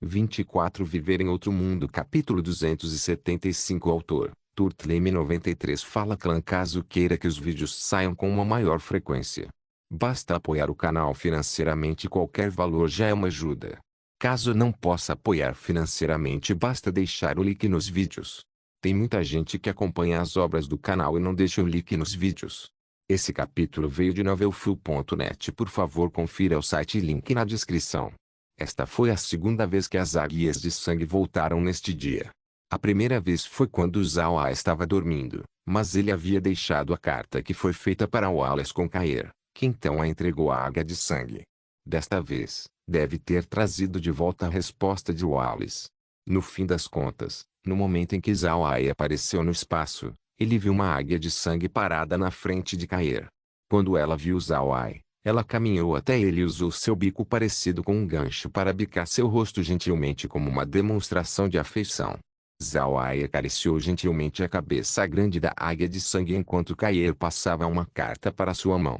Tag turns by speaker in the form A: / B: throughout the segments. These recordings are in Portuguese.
A: 24 Viver em Outro Mundo Capítulo 275 Autor, Turtleme 93 Fala Clã. Caso queira que os vídeos saiam com uma maior frequência, basta apoiar o canal financeiramente. Qualquer valor já é uma ajuda. Caso não possa apoiar financeiramente, basta deixar o like nos vídeos. Tem muita gente que acompanha as obras do canal e não deixa o like nos vídeos. Esse capítulo veio de novelfull.net. Por favor, confira o site e link na descrição. Esta foi a segunda vez que as águias de sangue voltaram neste dia. A primeira vez foi quando Zhao Ai estava dormindo, mas ele havia deixado a carta que foi feita para Wallace com Kair, que então a entregou à águia de sangue. Desta vez, deve ter trazido de volta a resposta de Wallace. No fim das contas, no momento em que Zhao Ai apareceu no espaço, ele viu uma águia de sangue parada na frente de Kair. Quando ela viu Zhao Ai, ela caminhou até ele e usou seu bico parecido com um gancho para bicar seu rosto gentilmente como uma demonstração de afeição. Zhao Ai acariciou gentilmente a cabeça grande da águia de sangue enquanto Kair passava uma carta para sua mão.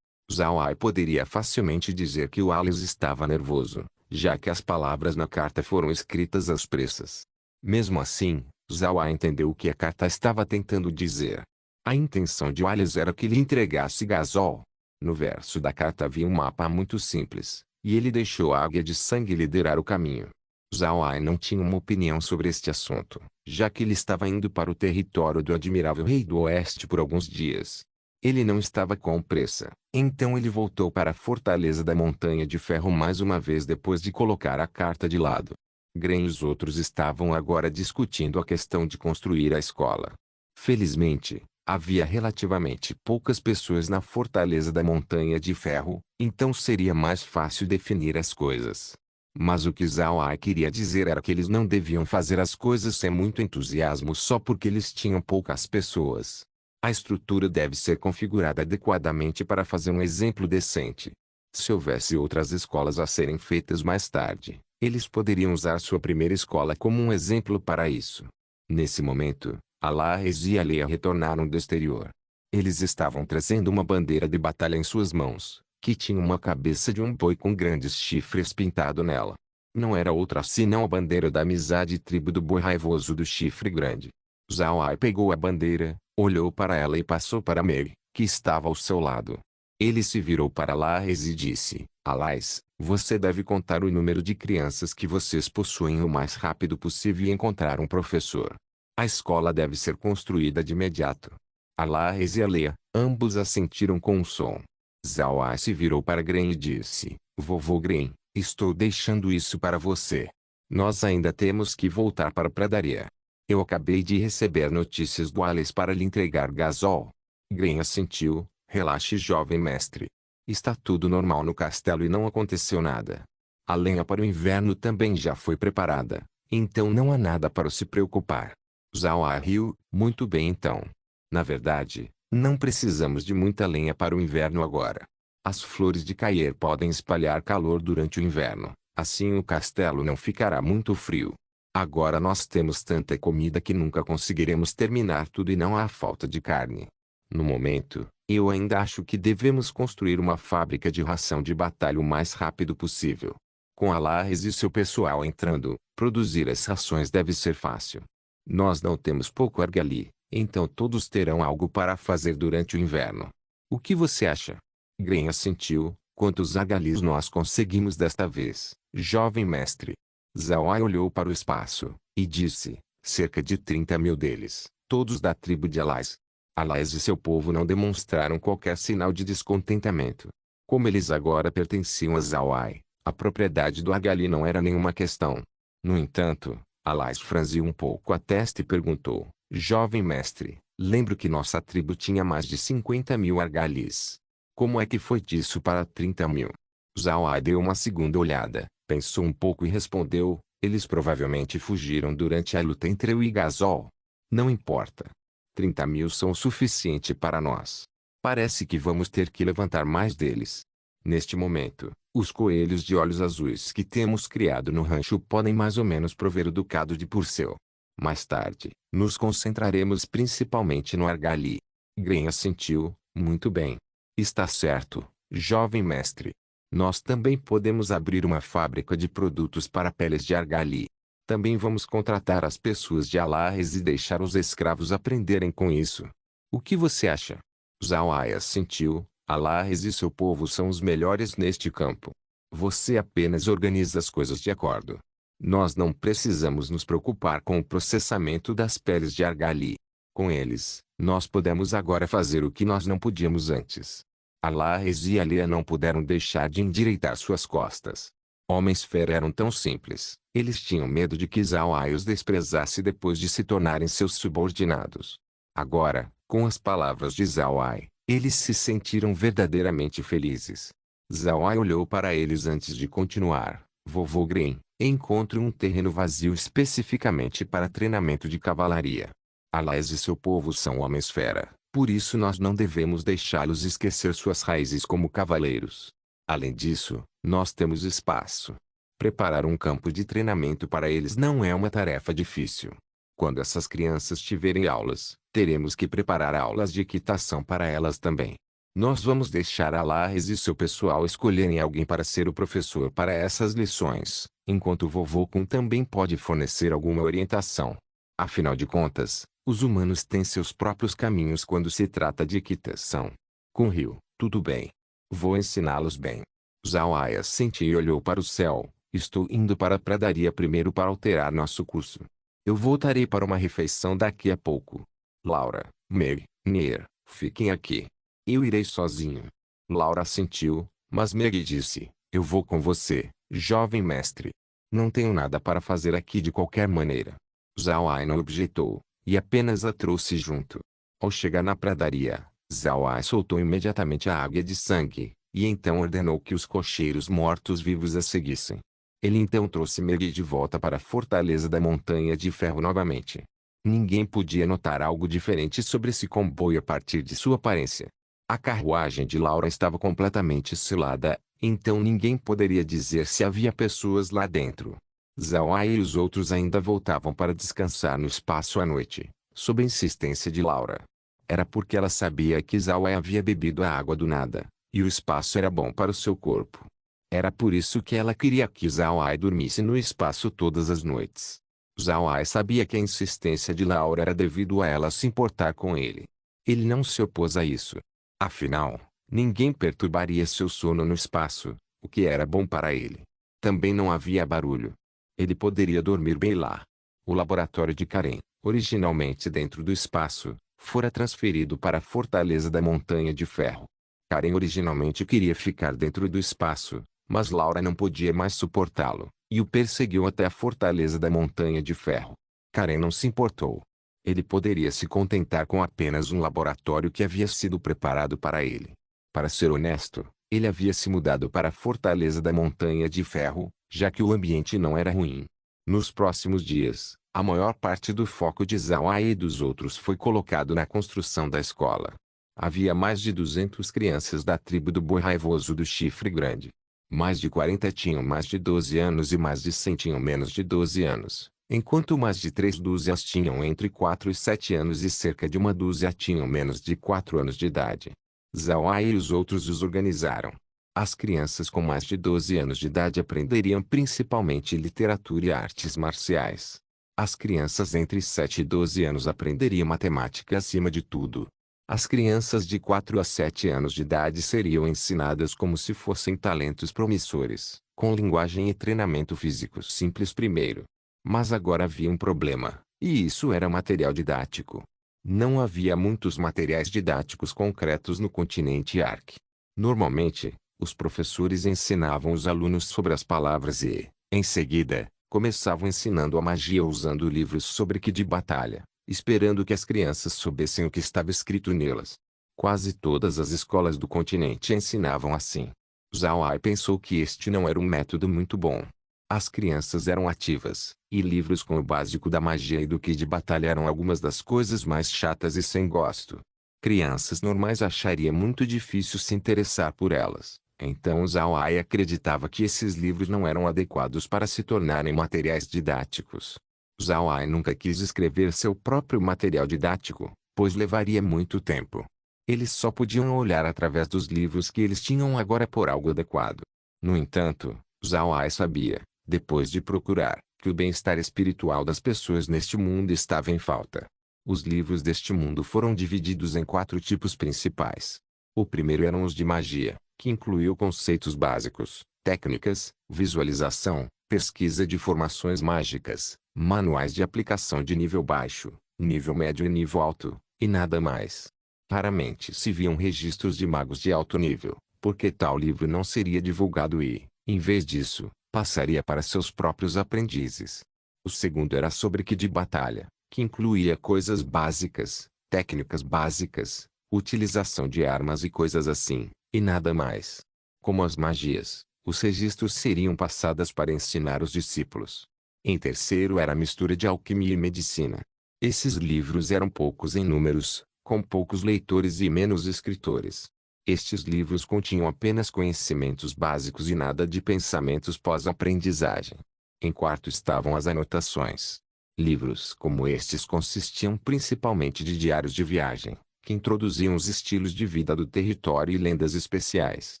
A: Zhao Ai poderia facilmente dizer que Wallace estava nervoso, já que as palavras na carta foram escritas às pressas. Mesmo assim, Zhao Ai entendeu o que a carta estava tentando dizer. A intenção de Wallace era que lhe entregasse Gasol. No verso da carta havia um mapa muito simples, e ele deixou a águia de sangue liderar o caminho. Zhao Ai não tinha uma opinião sobre este assunto, já que ele estava indo para o território do admirável rei do oeste por alguns dias. Ele não estava com pressa, então ele voltou para a fortaleza da Montanha de Ferro mais uma vez depois de colocar a carta de lado. Gren e os outros estavam agora discutindo a questão de construir a escola. Felizmente, havia relativamente poucas pessoas na fortaleza da Montanha de Ferro, então seria mais fácil definir as coisas. Mas o que Zhao Ai queria dizer era que eles não deviam fazer as coisas sem muito entusiasmo só porque eles tinham poucas pessoas. A estrutura deve ser configurada adequadamente para fazer um exemplo decente. Se houvesse outras escolas a serem feitas mais tarde, eles poderiam usar sua primeira escola como um exemplo para isso. Nesse momento, Alaes e Aleia retornaram do exterior. Eles estavam trazendo uma bandeira de batalha em suas mãos, que tinha uma cabeça de um boi com grandes chifres pintado nela. Não era outra senão a bandeira da amizade tribo do boi raivoso do chifre grande. Zhao Ai pegou a bandeira, olhou para ela e passou para Mei, que estava ao seu lado. Ele se virou para Alaes e disse: Alaes, você deve contar o número de crianças que vocês possuem o mais rápido possível e encontrar um professor. A escola deve ser construída de imediato. Alaes e Aleia, ambos assentiram com um som. Zhao Ai se virou para Gren e disse: Vovô Gren, estou deixando isso para você. Nós ainda temos que voltar para a pradaria. Eu acabei de receber notícias do Wallace para lhe entregar Gasol. Gren assentiu: Relaxe, jovem mestre. Está tudo normal no castelo e não aconteceu nada. A lenha para o inverno também já foi preparada, então não há nada para se preocupar. Zhao Ai riu: Muito bem então. Na verdade, não precisamos de muita lenha para o inverno agora. As flores de Kair podem espalhar calor durante o inverno, assim o castelo não ficará muito frio. Agora nós temos tanta comida que nunca conseguiremos terminar tudo e não há falta de carne. No momento, eu ainda acho que devemos construir uma fábrica de ração de batalha o mais rápido possível. Com Alaes e seu pessoal entrando, produzir as rações deve ser fácil. Nós não temos pouco argali, então todos terão algo para fazer durante o inverno. O que você acha? Gren assentiu: Quantos argalis nós conseguimos desta vez, jovem mestre? Zhao Ai olhou para o espaço, e disse: Cerca de 30.000 deles, todos da tribo de Alaes. Alaes e seu povo não demonstraram qualquer sinal de descontentamento. Como eles agora pertenciam a Zhao Ai, a propriedade do argali não era nenhuma questão. No entanto, Alaes franziu um pouco a testa e perguntou: Jovem mestre, lembro que nossa tribo tinha mais de 50.000 argalis. Como é que foi disso para 30.000? Zhao Ai deu uma segunda olhada, pensou um pouco e respondeu: Eles provavelmente fugiram durante a luta entre eu e Gasol. Não importa. 30.000 são o suficiente para nós. Parece que vamos ter que levantar mais deles. Neste momento, os coelhos de olhos azuis que temos criado no rancho podem mais ou menos prover o ducado de Purcell. Mais tarde, nos concentraremos principalmente no argali. Gren assentiu: Muito bem. Está certo, jovem mestre. Nós também podemos abrir uma fábrica de produtos para peles de argali. Também vamos contratar as pessoas de Alares e deixar os escravos aprenderem com isso. O que você acha? Zawai assentiu. Alares e seu povo são os melhores neste campo. Você apenas organiza as coisas de acordo. Nós não precisamos nos preocupar com o processamento das peles de argali. Com eles, nós podemos agora fazer o que nós não podíamos antes. Alares e Alia não puderam deixar de endireitar suas costas. Homens-fera eram tão simples. Eles tinham medo de que Zawai os desprezasse depois de se tornarem seus subordinados. Agora, com as palavras de Zawai, eles se sentiram verdadeiramente felizes. Zawai olhou para eles antes de continuar. Vovô Green, encontre um terreno vazio especificamente para treinamento de cavalaria. Alás e seu povo são homens-fera, por isso nós não devemos deixá-los esquecer suas raízes como cavaleiros. Além disso, nós temos espaço. Preparar um campo de treinamento para eles não é uma tarefa difícil. Quando essas crianças tiverem aulas, teremos que preparar aulas de equitação para elas também. Nós vamos deixar Alares e seu pessoal escolherem alguém para ser o professor para essas lições, enquanto o vovô Kun também pode fornecer alguma orientação. Afinal de contas, os humanos têm seus próprios caminhos quando se trata de equitação. Kun riu. Tudo bem. Vou ensiná-los bem. Zawai assentiu e olhou para o céu. Estou indo para a pradaria primeiro para alterar nosso curso. Eu voltarei para uma refeição daqui a pouco. Laura, Meg, Neer, fiquem aqui. Eu irei sozinho. Laura assentiu, mas Meg disse, eu vou com você, jovem mestre. Não tenho nada para fazer aqui de qualquer maneira. Zawai não objetou, e apenas a trouxe junto. Ao chegar na pradaria, Zawai soltou imediatamente a águia de sangue, e então ordenou que os cocheiros mortos-vivos a seguissem. Ele então trouxe Meg de volta para a fortaleza da Montanha de Ferro novamente. Ninguém podia notar algo diferente sobre esse comboio a partir de sua aparência. A carruagem de Laura estava completamente selada, então ninguém poderia dizer se havia pessoas lá dentro. Zawai e os outros ainda voltavam para descansar no espaço à noite, sob a insistência de Laura. Era porque ela sabia que Zawai havia bebido a água do nada, e o espaço era bom para o seu corpo. Era por isso que ela queria que Zawai dormisse no espaço todas as noites. Zawai sabia que a insistência de Laura era devido a ela se importar com ele. Ele não se opôs a isso. Afinal, ninguém perturbaria seu sono no espaço, o que era bom para ele. Também não havia barulho. Ele poderia dormir bem lá. O laboratório de Karen, originalmente dentro do espaço, fora transferido para a fortaleza da Montanha de Ferro. Karen originalmente queria ficar dentro do espaço, mas Laura não podia mais suportá-lo, e o perseguiu até a fortaleza da Montanha de Ferro. Karen não se importou. Ele poderia se contentar com apenas um laboratório que havia sido preparado para ele. Para ser honesto, ele havia se mudado para a fortaleza da Montanha de Ferro, já que o ambiente não era ruim. Nos próximos dias, a maior parte do foco de Zawai e dos outros foi colocado na construção da escola. Havia mais de 200 crianças da tribo do Boi Raivoso do Chifre Grande. Mais de 40 tinham mais de 12 anos e mais de 100 tinham menos de 12 anos. Enquanto mais de 3 dúzias tinham entre 4 e 7 anos e cerca de uma dúzia tinham menos de 4 anos de idade. Zawai e os outros os organizaram. As crianças com mais de 12 anos de idade aprenderiam principalmente literatura e artes marciais. As crianças entre 7 e 12 anos aprenderiam matemática acima de tudo. As crianças de 4 a 7 anos de idade seriam ensinadas como se fossem talentos promissores, com linguagem e treinamento físico simples primeiro. Mas agora havia um problema, e isso era material didático. Não havia muitos materiais didáticos concretos no continente Ark. Normalmente, os professores ensinavam os alunos sobre as palavras e, em seguida, começavam ensinando a magia usando livros sobre Ki de batalha, esperando que as crianças soubessem o que estava escrito nelas. Quase todas as escolas do continente ensinavam assim. Zawai pensou que este não era um método muito bom. As crianças eram ativas, e livros com o básico da magia e do Ki de batalha eram algumas das coisas mais chatas e sem gosto. Crianças normais achariam muito difícil se interessar por elas, então Zawai acreditava que esses livros não eram adequados para se tornarem materiais didáticos. Zawai nunca quis escrever seu próprio material didático, pois levaria muito tempo. Eles só podiam olhar através dos livros que eles tinham agora por algo adequado. No entanto, Zhao Ai sabia, depois de procurar, que o bem-estar espiritual das pessoas neste mundo estava em falta. Os livros deste mundo foram divididos em 4 tipos principais. O primeiro eram os de magia, que incluiu conceitos básicos, técnicas, visualização, pesquisa de formações mágicas, manuais de aplicação de nível baixo, nível médio e nível alto, e nada mais. Raramente se viam registros de magos de alto nível, porque tal livro não seria divulgado e, em vez disso, passaria para seus próprios aprendizes. O segundo era sobre Ki de batalha, que incluía coisas básicas, técnicas básicas, utilização de armas e coisas assim, e nada mais. Como as magias, os registros seriam passadas para ensinar os discípulos. Em terceiro era a mistura de alquimia e medicina. Esses livros eram poucos em números, com poucos leitores e menos escritores. Estes livros continham apenas conhecimentos básicos e nada de pensamentos pós-aprendizagem. Em quarto estavam as anotações. Livros como estes consistiam principalmente de diários de viagem, que introduziam os estilos de vida do território e lendas especiais.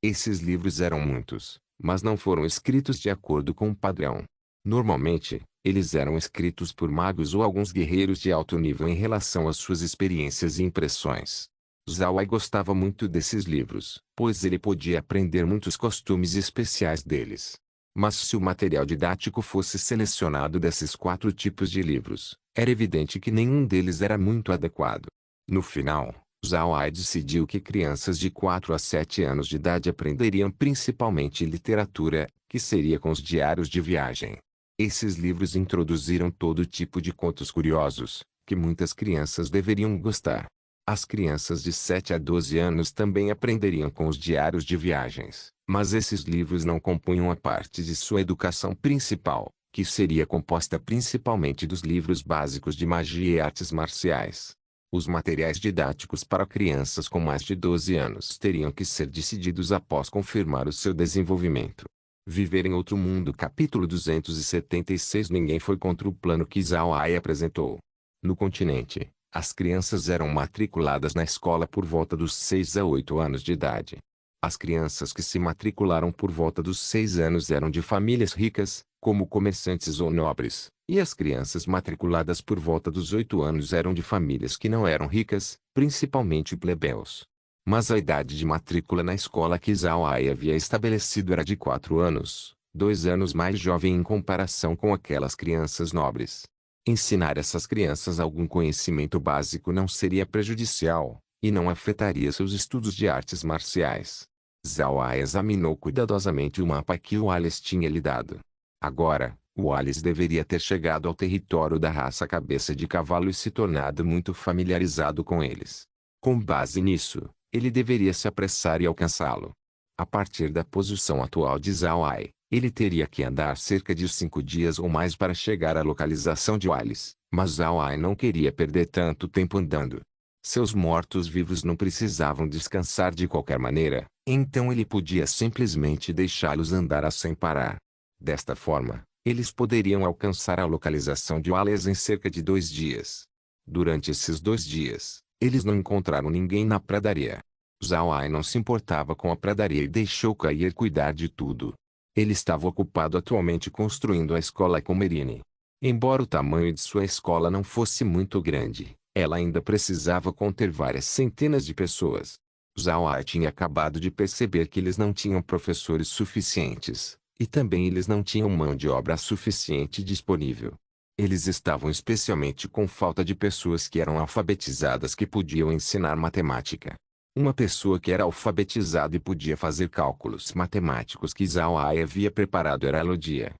A: Esses livros eram muitos, mas não foram escritos de acordo com um padrão. Normalmente, eles eram escritos por magos ou alguns guerreiros de alto nível em relação às suas experiências e impressões. Zhao Ai gostava muito desses livros, pois ele podia aprender muitos costumes especiais deles. Mas se o material didático fosse selecionado desses 4 tipos de livros, era evidente que nenhum deles era muito adequado. No final, Zhao Ai decidiu que crianças de 4 a 7 anos de idade aprenderiam principalmente literatura, que seria com os diários de viagem. Esses livros introduziram todo tipo de contos curiosos, que muitas crianças deveriam gostar. As crianças de 7 a 12 anos também aprenderiam com os diários de viagens, mas esses livros não compunham a parte de sua educação principal, que seria composta principalmente dos livros básicos de magia e artes marciais. Os materiais didáticos para crianças com mais de 12 anos teriam que ser decididos após confirmar o seu desenvolvimento. Viver em Outro Mundo Capítulo 276 Ninguém foi contra o plano que Zhao Ai apresentou. No continente, as crianças eram matriculadas na escola por volta dos 6 a 8 anos de idade. As crianças que se matricularam por volta dos 6 anos eram de famílias ricas, como comerciantes ou nobres, e as crianças matriculadas por volta dos 8 anos eram de famílias que não eram ricas, principalmente plebeus. Mas a idade de matrícula na escola que Zhao Ai havia estabelecido era de 4 anos, 2 anos mais jovem em comparação com aquelas crianças nobres. Ensinar essas crianças algum conhecimento básico não seria prejudicial, e não afetaria seus estudos de artes marciais. Zhao Ai examinou cuidadosamente o mapa que Wallace tinha lhe dado. Agora, Wallace deveria ter chegado ao território da raça Cabeça de Cavalo e se tornado muito familiarizado com eles. Com base nisso, ele deveria se apressar e alcançá-lo. A partir da posição atual de Zhao Ai, ele teria que andar cerca de 5 dias ou mais para chegar à localização de Wallace, mas Zhao Ai não queria perder tanto tempo andando. Seus mortos-vivos não precisavam descansar de qualquer maneira, então ele podia simplesmente deixá-los andar sem parar. Desta forma, eles poderiam alcançar a localização de Wallace em cerca de 2 dias. Durante esses 2 dias, eles não encontraram ninguém na pradaria. Zhao Ai não se importava com a pradaria e deixou Kair cuidar de tudo. Ele estava ocupado atualmente construindo a escola Comerine. Embora o tamanho de sua escola não fosse muito grande, ela ainda precisava conter várias centenas de pessoas. Zhao Ai tinha acabado de perceber que eles não tinham professores suficientes, e também eles não tinham mão de obra suficiente disponível. Eles estavam especialmente com falta de pessoas que eram alfabetizadas que podiam ensinar matemática. Uma pessoa que era alfabetizada e podia fazer cálculos matemáticos que Zhao Ai havia preparado era Alodia.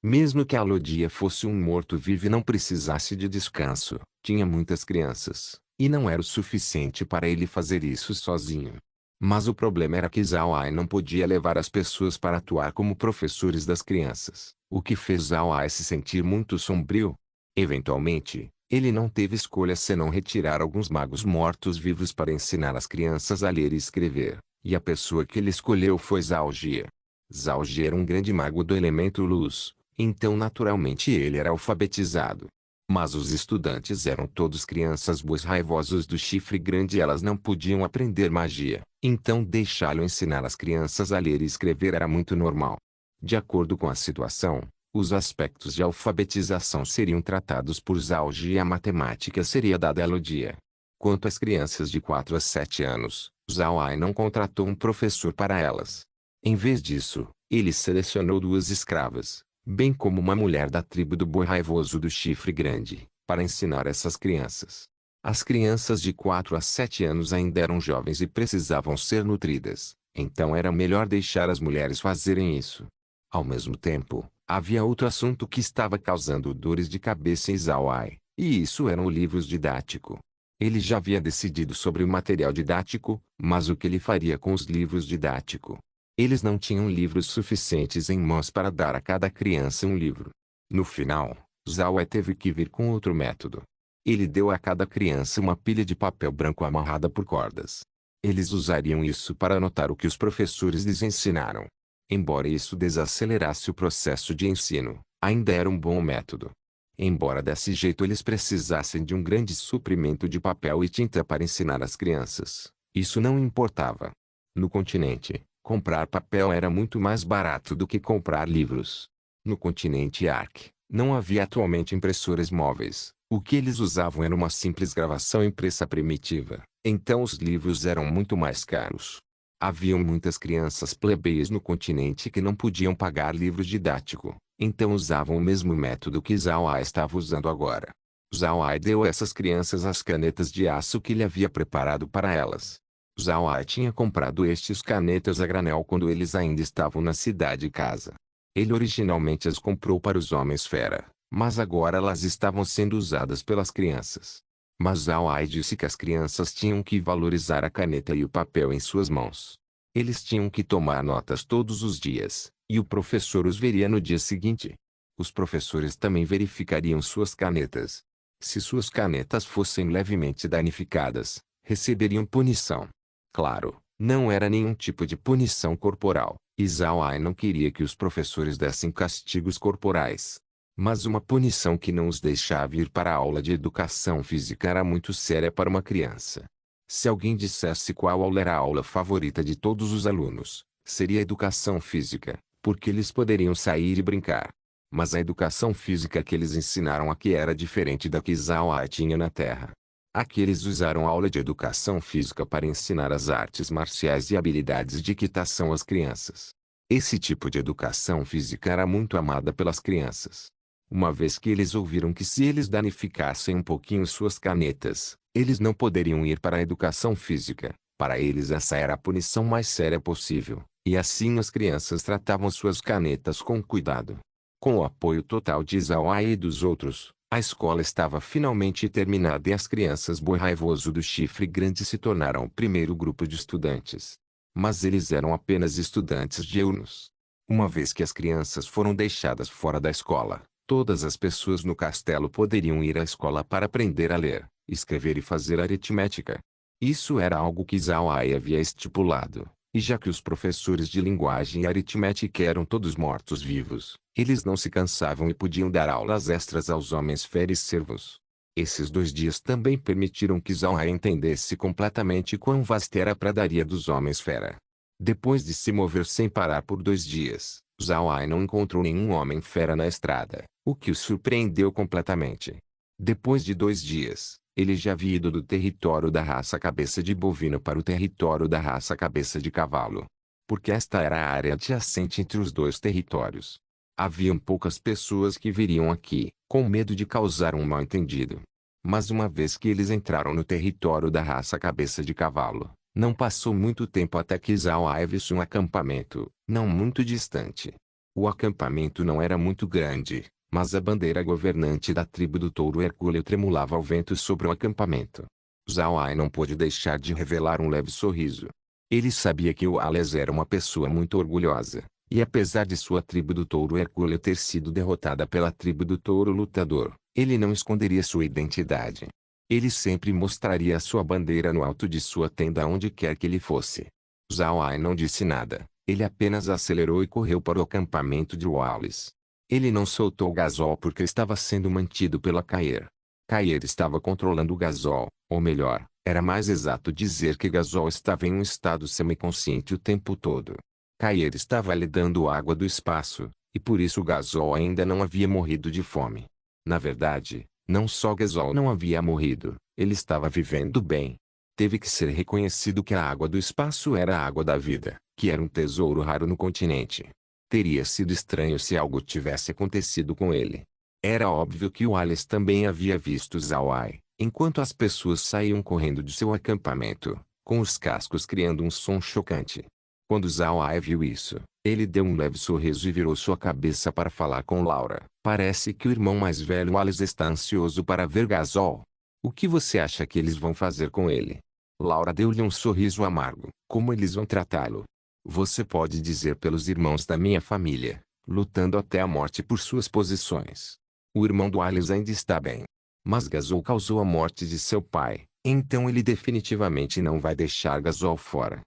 A: Mesmo que Alodia fosse um morto-vivo e não precisasse de descanso, tinha muitas crianças, e não era o suficiente para ele fazer isso sozinho. Mas o problema era que Zhao Ai não podia levar as pessoas para atuar como professores das crianças, o que fez Zhao Ai se sentir muito sombrio. Eventualmente, ele não teve escolha senão retirar alguns magos mortos-vivos para ensinar as crianças a ler e escrever, e a pessoa que ele escolheu foi Zhao Jie. Zhao Jie era um grande mago do elemento luz, então naturalmente ele era alfabetizado. Mas os estudantes eram todos crianças boas raivosas do chifre grande e elas não podiam aprender magia, Então deixá-lo ensinar as crianças a ler e escrever era muito normal. De acordo com a situação, os aspectos de alfabetização seriam tratados por Zhao Ji e a matemática seria dada a Ludia. Quanto às crianças de 4 a 7 anos, Zhao Ai não contratou um professor para elas. Em vez disso, ele selecionou 2 escravas, bem como uma mulher da tribo do boi raivoso do chifre grande, para ensinar essas crianças. As crianças de 4 a 7 anos ainda eram jovens e precisavam ser nutridas, então era melhor deixar as mulheres fazerem isso. Ao mesmo tempo, havia outro assunto que estava causando dores de cabeça em Zhao Ai, e isso eram os livros didáticos. Ele já havia decidido sobre o material didático, mas o que ele faria com os livros didáticos? Eles não tinham livros suficientes em mãos para dar a cada criança um livro. No final, Zhao Ai teve que vir com outro método. Ele deu a cada criança uma pilha de papel branco amarrada por cordas. Eles usariam isso para anotar o que os professores lhes ensinaram. Embora isso desacelerasse o processo de ensino, ainda era um bom método. Embora desse jeito eles precisassem de um grande suprimento de papel e tinta para ensinar as crianças, isso não importava. No continente, comprar papel era muito mais barato do que comprar livros. No continente Ark, não havia atualmente impressoras móveis. O que eles usavam era uma simples gravação impressa primitiva, então os livros eram muito mais caros. Haviam muitas crianças plebeias no continente que não podiam pagar livro didático, então usavam o mesmo método que Zhao Ai estava usando agora. Zhao Ai deu a essas crianças as canetas de aço que ele havia preparado para elas. Zhao Ai tinha comprado estes canetas a granel quando eles ainda estavam na cidade casa. Ele originalmente as comprou para os homens fera, mas agora elas estavam sendo usadas pelas crianças. Mas Zhao Ai disse que as crianças tinham que valorizar a caneta e o papel em suas mãos. Eles tinham que tomar notas todos os dias, e o professor os veria no dia seguinte. Os professores também verificariam suas canetas. Se suas canetas fossem levemente danificadas, receberiam punição. Claro, não era nenhum tipo de punição corporal, e Zhao Ai não queria que os professores dessem castigos corporais. Mas uma punição que não os deixava ir para a aula de educação física era muito séria para uma criança. Se alguém dissesse qual aula era a aula favorita de todos os alunos, seria a educação física, porque eles poderiam sair e brincar. Mas a educação física que eles ensinaram aqui era diferente da que Zhao Ai tinha na Terra. Aqui eles usaram a aula de educação física para ensinar as artes marciais e habilidades de equitação às crianças. Esse tipo de educação física era muito amada pelas crianças. Uma vez que eles ouviram que se eles danificassem um pouquinho suas canetas, eles não poderiam ir para a educação física. Para eles essa era a punição mais séria possível, e assim as crianças tratavam suas canetas com cuidado. Com o apoio total de Zhao Ai e dos outros, a escola estava finalmente terminada e as crianças boi raivoso do chifre grande se tornaram o primeiro grupo de estudantes. Mas eles eram apenas estudantes diurnos. Uma vez que as crianças foram deixadas fora da escola, todas as pessoas no castelo poderiam ir à escola para aprender a ler, escrever e fazer aritmética. Isso era algo que Zhao Ai havia estipulado, e já que os professores de linguagem e aritmética eram todos mortos-vivos, eles não se cansavam e podiam dar aulas extras aos homens fera e servos. Esses 2 dias também permitiram que Zhao Ai entendesse completamente quão vasta era a pradaria dos homens fera. Depois de se mover sem parar por 2 dias, Zhao Ai não encontrou nenhum homem fera na estrada, o que o surpreendeu completamente. Depois de 2 dias, ele já havia ido do território da raça cabeça de bovino para o território da raça cabeça de cavalo. Porque esta era a área adjacente entre os 2 territórios. Haviam poucas pessoas que viriam aqui, com medo de causar um mal-entendido. Mas uma vez que eles entraram no território da raça cabeça de cavalo, não passou muito tempo até que Zhao Ai visse um acampamento, não muito distante. O acampamento não era muito grande, mas a bandeira governante da tribo do touro Hercúleo tremulava ao vento sobre o acampamento. Zhao Ai não pôde deixar de revelar um leve sorriso. Ele sabia que o Ales era uma pessoa muito orgulhosa, e apesar de sua tribo do touro Hercúleo ter sido derrotada pela tribo do touro lutador, ele não esconderia sua identidade. Ele sempre mostraria sua bandeira no alto de sua tenda onde quer que ele fosse. Zhao Ai não disse nada, ele apenas acelerou e correu para o acampamento de Wallace. Ele não soltou o gasol porque estava sendo mantido pela Caer. Caer estava controlando o gasol, ou melhor, Era mais exato dizer que Gasol estava em um estado semiconsciente o tempo todo. Kair estava lhe dando água do espaço, e por isso Gasol ainda não havia morrido de fome. Na verdade, não só Gasol não havia morrido, ele estava vivendo bem. Teve que ser reconhecido que a água do espaço era a água da vida, que era um tesouro raro no continente. Teria sido estranho se algo tivesse acontecido com ele. Era óbvio que o Wallace também havia visto Zawai, enquanto as pessoas saíam correndo de seu acampamento, com os cascos criando um som chocante. Quando Zawai viu isso, ele deu um leve sorriso e virou sua cabeça para falar com Laura. Parece que o irmão mais velho Wallace está ansioso para ver Gasol. O que você acha que eles vão fazer com ele? Laura deu-lhe um sorriso amargo. Como eles vão tratá-lo? Você pode dizer pelos irmãos da minha família, lutando até a morte por suas posições. O irmão do Wallace ainda está bem. Mas Gasol causou a morte de seu pai, então ele definitivamente não vai deixar Gasol fora.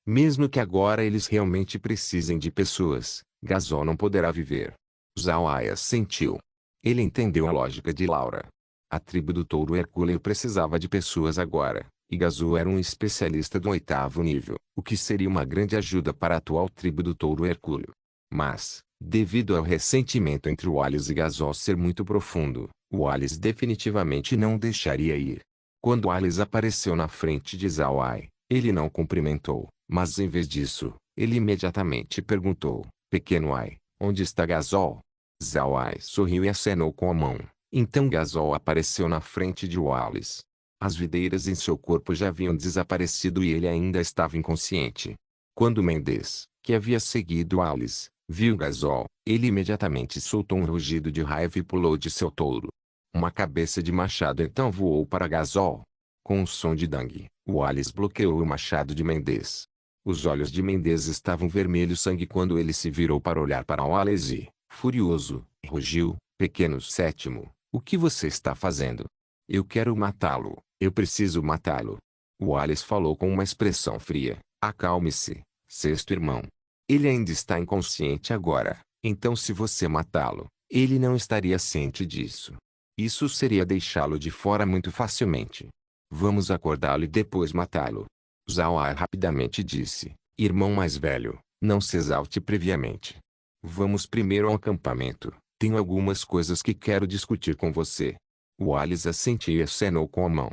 A: Mesmo que agora eles realmente precisem de pessoas, Gasol não poderá viver. Zawai assentiu. Ele entendeu a lógica de Laura. A tribo do touro Hercúleo precisava de pessoas agora, e Gasol era um especialista do 8º nível, o que seria uma grande ajuda para a atual tribo do touro Hercúleo. Mas, devido ao ressentimento entre Wallace e Gasol ser muito profundo, Wallace definitivamente não deixaria ir. Quando Wallace apareceu na frente de Zawai, ele não cumprimentou, mas em vez disso, ele imediatamente perguntou: Pequeno Ai, onde está Gasol? Zawai sorriu e acenou com a mão. Então Gasol apareceu na frente de Wallace. As videiras em seu corpo já haviam desaparecido e ele ainda estava inconsciente. Quando Mendes, que havia seguido Wallace, viu Gasol, ele imediatamente soltou um rugido de raiva e pulou de seu touro. Uma cabeça de machado então voou para Gasol. Com um som de Dang, Wallace bloqueou o machado de Mendes. Os olhos de Mendes estavam vermelho sangue quando ele se virou para olhar para Wallace e, furioso, rugiu: Pequeno sétimo, o que você está fazendo? Eu quero matá-lo, eu preciso matá-lo. Wallace falou com uma expressão fria: Acalme-se, sexto irmão. Ele ainda está inconsciente agora, então se você matá-lo, ele não estaria ciente disso. Isso seria deixá-lo de fora muito facilmente. Vamos acordá-lo e depois matá-lo. Zawai rapidamente disse: Irmão mais velho, não se exalte previamente. Vamos primeiro ao acampamento, tenho algumas coisas que quero discutir com você. Wallace assentiu e acenou com a mão.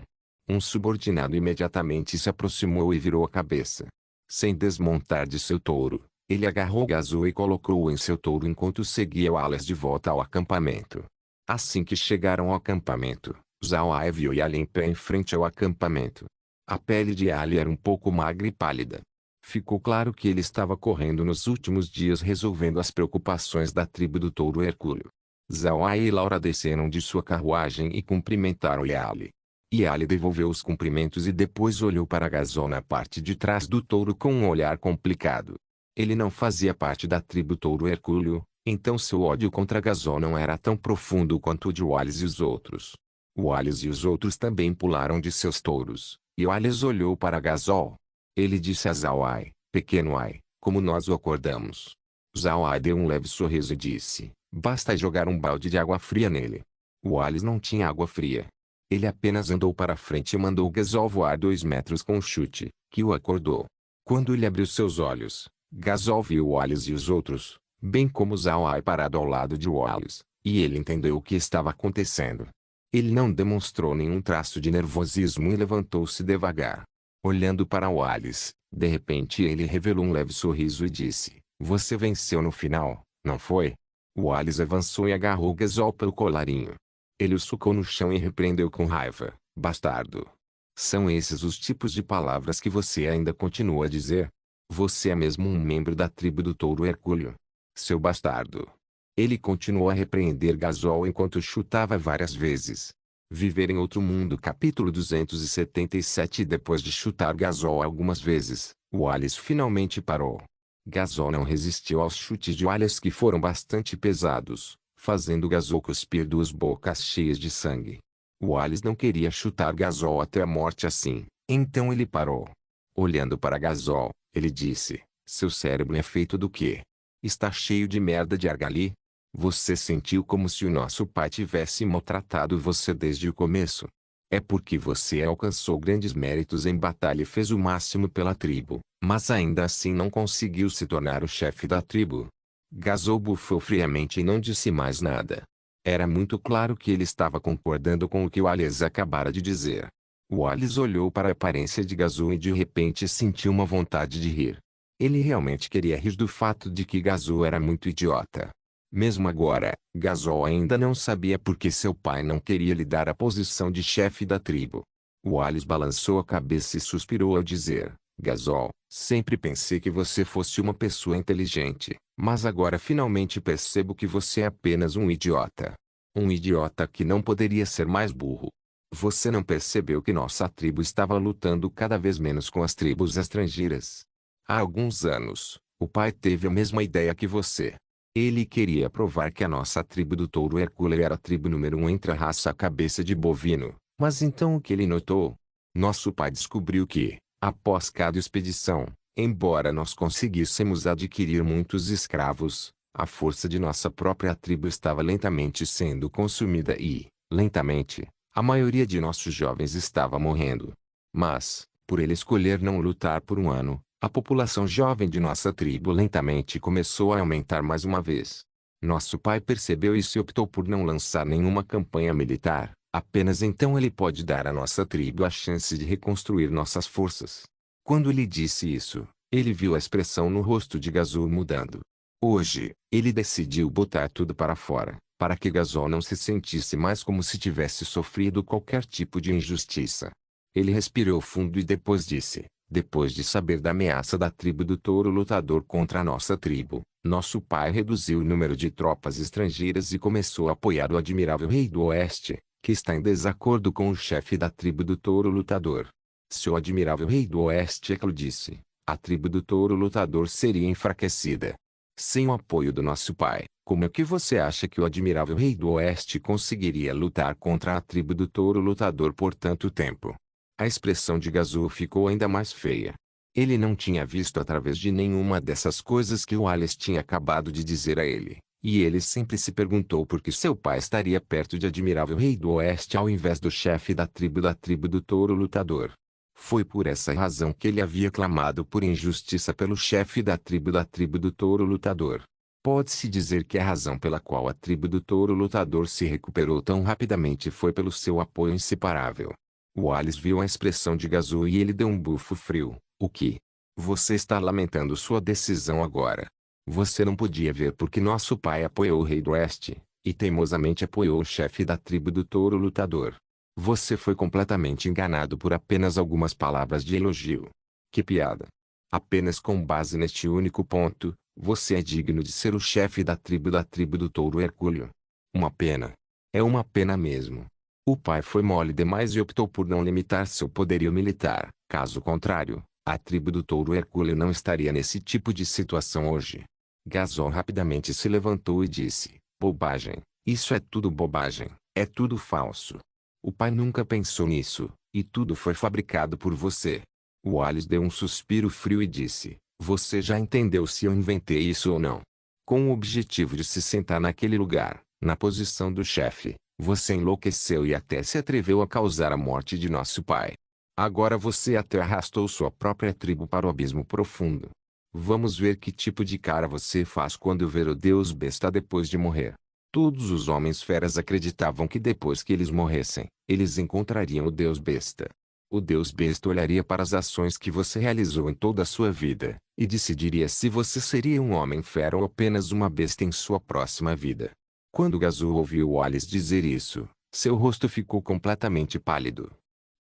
A: Um subordinado imediatamente se aproximou e virou a cabeça. Sem desmontar de seu touro, ele agarrou Gasol e colocou-o em seu touro enquanto seguia Wallace de volta ao acampamento. Assim que chegaram ao acampamento, Zawai viu Yali em pé em frente ao acampamento. A pele de Yali era um pouco magra e pálida. Ficou claro que ele estava correndo nos últimos dias resolvendo as preocupações da tribo do touro Hercúleo. Zawai e Laura desceram de sua carruagem e cumprimentaram Yali. Yali devolveu os cumprimentos e depois olhou para Gasol na parte de trás do touro com um olhar complicado. Ele não fazia parte da tribo touro Hercúleo, então seu ódio contra Gasol não era tão profundo quanto o de Wallace e os outros. Wallace e os outros também pularam de seus touros, e Wallace olhou para Gasol. Ele disse a Zawai: Pequeno Ai, como nós o acordamos? Zawai deu um leve sorriso e disse: Basta jogar um balde de água fria nele. Wallace não tinha água fria. Ele apenas andou para frente e mandou Gasol voar 2 metros com um chute, que o acordou. Quando ele abriu seus olhos, Gasol viu Wallace e os outros, bem como Zawai parado ao lado de Wallace, e ele entendeu o que estava acontecendo. Ele não demonstrou nenhum traço de nervosismo e levantou-se devagar. Olhando para Wallace, de repente ele revelou um leve sorriso e disse: Você venceu no final, não foi? Wallace avançou e agarrou Gasol pelo colarinho. Ele o socou no chão e repreendeu com raiva: Bastardo. São esses os tipos de palavras que você ainda continua a dizer? Você é mesmo um membro da tribo do touro Hercúleo. Seu bastardo. Ele continuou a repreender Gasol enquanto chutava várias vezes. Viver em Outro Mundo capítulo 277. Depois de chutar Gasol algumas vezes, Wallace finalmente parou. Gasol não resistiu aos chutes de Wallace que foram bastante pesados, fazendo Gasol cuspir 2 bocas cheias de sangue. Wallace não queria chutar Gasol até a morte assim, então ele parou. Olhando para Gasol, ele disse: Seu cérebro é feito do quê? Está cheio de merda de argali? Você sentiu como se o nosso pai tivesse maltratado você desde o começo? É porque você alcançou grandes méritos em batalha e fez o máximo pela tribo, mas ainda assim não conseguiu se tornar o chefe da tribo. Gazoo bufou friamente e não disse mais nada. Era muito claro que ele estava concordando com o que Wallace acabara de dizer. Wallace olhou para a aparência de Gazoo e de repente sentiu uma vontade de rir. Ele realmente queria rir do fato de que Gazoo era muito idiota. Mesmo agora, Gazoo ainda não sabia por que seu pai não queria lhe dar a posição de chefe da tribo. Wallace balançou a cabeça e suspirou ao dizer: Gazoo, sempre pensei que você fosse uma pessoa inteligente, mas agora finalmente percebo que você é apenas um idiota. Um idiota que não poderia ser mais burro. Você não percebeu que nossa tribo estava lutando cada vez menos com as tribos estrangeiras? Há alguns anos, o pai teve a mesma ideia que você. Ele queria provar que a nossa tribo do touro Hercule era a tribo número 1 entre a raça cabeça de bovino. Mas então o que ele notou? Nosso pai descobriu que, após cada expedição, embora nós conseguíssemos adquirir muitos escravos, a força de nossa própria tribo estava lentamente sendo consumida e, lentamente, a maioria de nossos jovens estava morrendo. Mas, por ele escolher não lutar por um ano, a população jovem de nossa tribo lentamente começou a aumentar mais uma vez. Nosso pai percebeu isso e optou por não lançar nenhuma campanha militar, apenas então ele pode dar à nossa tribo a chance de reconstruir nossas forças. Quando ele disse isso, ele viu a expressão no rosto de Gazoo mudando. Hoje, ele decidiu botar tudo para fora, para que Gazoo não se sentisse mais como se tivesse sofrido qualquer tipo de injustiça. Ele respirou fundo e depois disse: depois de saber da ameaça da tribo do touro lutador contra a nossa tribo, nosso pai reduziu o número de tropas estrangeiras e começou a apoiar o admirável rei do oeste, que está em desacordo com o chefe da tribo do touro lutador. Se o admirável rei do oeste eclodisse, a tribo do touro lutador seria enfraquecida. Sem o apoio do nosso pai, como é que você acha que o admirável rei do oeste conseguiria lutar contra a tribo do touro lutador por tanto tempo? A expressão de Gazoo ficou ainda mais feia. Ele não tinha visto através de nenhuma dessas coisas que Wallace tinha acabado de dizer a ele, e ele sempre se perguntou por que seu pai estaria perto de admirável rei do oeste ao invés do chefe da tribo do touro lutador. Foi por essa razão que ele havia clamado por injustiça pelo chefe da tribo do touro lutador. Pode-se dizer que a razão pela qual a tribo do touro lutador se recuperou tão rapidamente foi pelo seu apoio inseparável. Wallace viu a expressão de Gazoo e ele deu um bufo frio. O que? Você está lamentando sua decisão agora. Você não podia ver porque nosso pai apoiou o rei do oeste, e teimosamente apoiou o chefe da tribo do touro lutador. Você foi completamente enganado por apenas algumas palavras de elogio. Que piada. Apenas com base neste único ponto, você é digno de ser o chefe da tribo do touro Hercúleo. Uma pena. É uma pena mesmo. O pai foi mole demais e optou por não limitar seu poderio militar. Caso contrário, a tribo do touro Hercúleo não estaria nesse tipo de situação hoje. Gazoo rapidamente se levantou e disse: bobagem, isso é tudo bobagem, é tudo falso. O pai nunca pensou nisso, e tudo foi fabricado por você. Wallace deu um suspiro frio e disse: você já entendeu se eu inventei isso ou não? Com o objetivo de se sentar naquele lugar, na posição do chefe, você enlouqueceu e até se atreveu a causar a morte de nosso pai. Agora você até arrastou sua própria tribo para o abismo profundo. Vamos ver que tipo de cara você faz quando ver o Deus Besta depois de morrer. Todos os homens feras acreditavam que depois que eles morressem, eles encontrariam o Deus Besta. O Deus Besta olharia para as ações que você realizou em toda a sua vida, e decidiria se você seria um homem fera ou apenas uma besta em sua próxima vida. Quando Gazoo ouviu Wallace dizer isso, seu rosto ficou completamente pálido.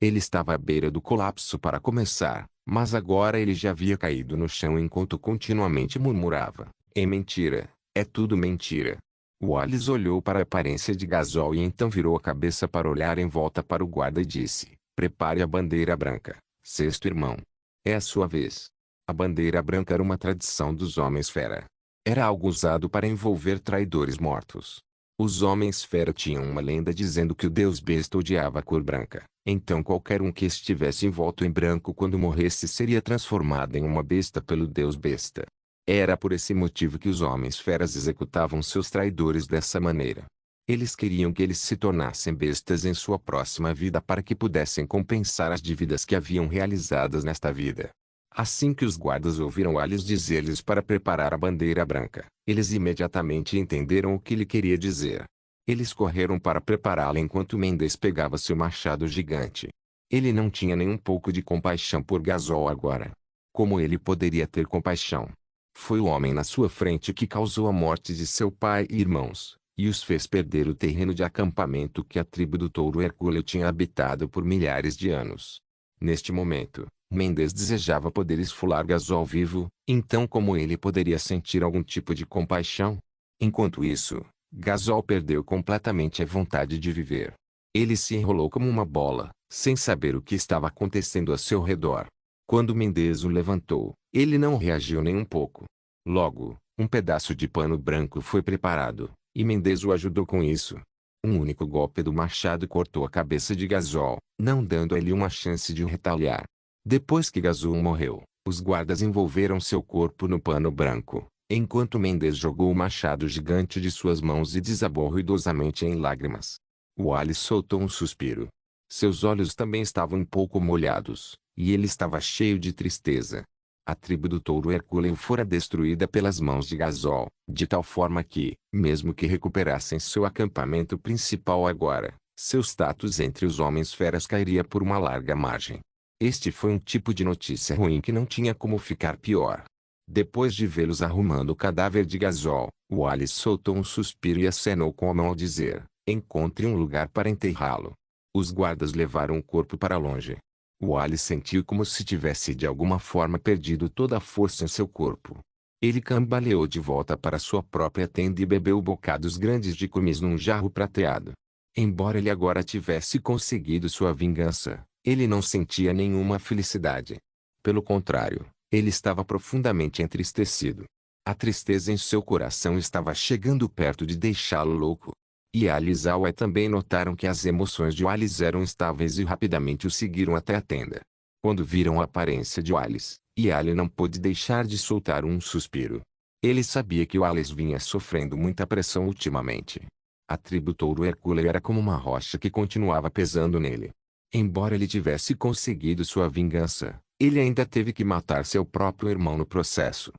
A: Ele estava à beira do colapso para começar, mas agora ele já havia caído no chão enquanto continuamente murmurava: é mentira, é tudo mentira. Wallace olhou para a aparência de Gazoo e então virou a cabeça para olhar em volta para o guarda e disse: prepare a bandeira branca, sexto irmão. É a sua vez. A bandeira branca era uma tradição dos homens fera. Era algo usado para envolver traidores mortos. Os homens fera tinham uma lenda dizendo que o Deus Besta odiava a cor branca, então qualquer um que estivesse envolto em branco quando morresse seria transformado em uma besta pelo Deus Besta. Era por esse motivo que os homens feras executavam seus traidores dessa maneira. Eles queriam que eles se tornassem bestas em sua próxima vida para que pudessem compensar as dívidas que haviam realizadas nesta vida. Assim que os guardas ouviram Alice dizer-lhes para preparar a bandeira branca, eles imediatamente entenderam o que ele queria dizer. Eles correram para prepará-la enquanto Mendes pegava seu machado gigante. Ele não tinha nem um pouco de compaixão por Gasol agora. Como ele poderia ter compaixão? Foi o homem na sua frente que causou a morte de seu pai e irmãos, e os fez perder o terreno de acampamento que a tribo do touro Hercúleo tinha habitado por milhares de anos. Neste momento, Mendes desejava poder esfolar Gasol vivo, então como ele poderia sentir algum tipo de compaixão? Enquanto isso, Gasol perdeu completamente a vontade de viver. Ele se enrolou como uma bola, sem saber o que estava acontecendo a seu redor. Quando Mendes o levantou, ele não reagiu nem um pouco. Logo, um pedaço de pano branco foi preparado, e Mendes o ajudou com isso. Um único golpe do machado cortou a cabeça de Gasol, não dando a ele uma chance de retaliar. Depois que Gasol morreu, os guardas envolveram seu corpo no pano branco, enquanto Mendes jogou o machado gigante de suas mãos e desabou ruidosamente em lágrimas. Wally soltou um suspiro. Seus olhos também estavam um pouco molhados, e ele estava cheio de tristeza. A tribo do touro Hercúleo fora destruída pelas mãos de Gasol, de tal forma que, mesmo que recuperassem seu acampamento principal agora, seu status entre os homens feras cairia por uma larga margem. Este foi um tipo de notícia ruim que não tinha como ficar pior. Depois de vê-los arrumando o cadáver de Gasol, Wally soltou um suspiro e acenou com a mão ao dizer: encontre um lugar para enterrá-lo. Os guardas levaram o corpo para longe. Wally sentiu como se tivesse de alguma forma perdido toda a força em seu corpo. Ele cambaleou de volta para sua própria tenda e bebeu bocados grandes de kumis num jarro prateado. Embora ele agora tivesse conseguido sua vingança, ele não sentia nenhuma felicidade. Pelo contrário, ele estava profundamente entristecido. A tristeza em seu coração estava chegando perto de deixá-lo louco. E Alice e Aue também notaram que as emoções de Alice eram instáveis e rapidamente o seguiram até a tenda. Quando viram a aparência de Alice, Ali não pôde deixar de soltar um suspiro. Ele sabia que Alice vinha sofrendo muita pressão ultimamente. A tribo touro Hercúleo era como uma rocha que continuava pesando nele. Embora ele tivesse conseguido sua vingança, ele ainda teve que matar seu próprio irmão no processo.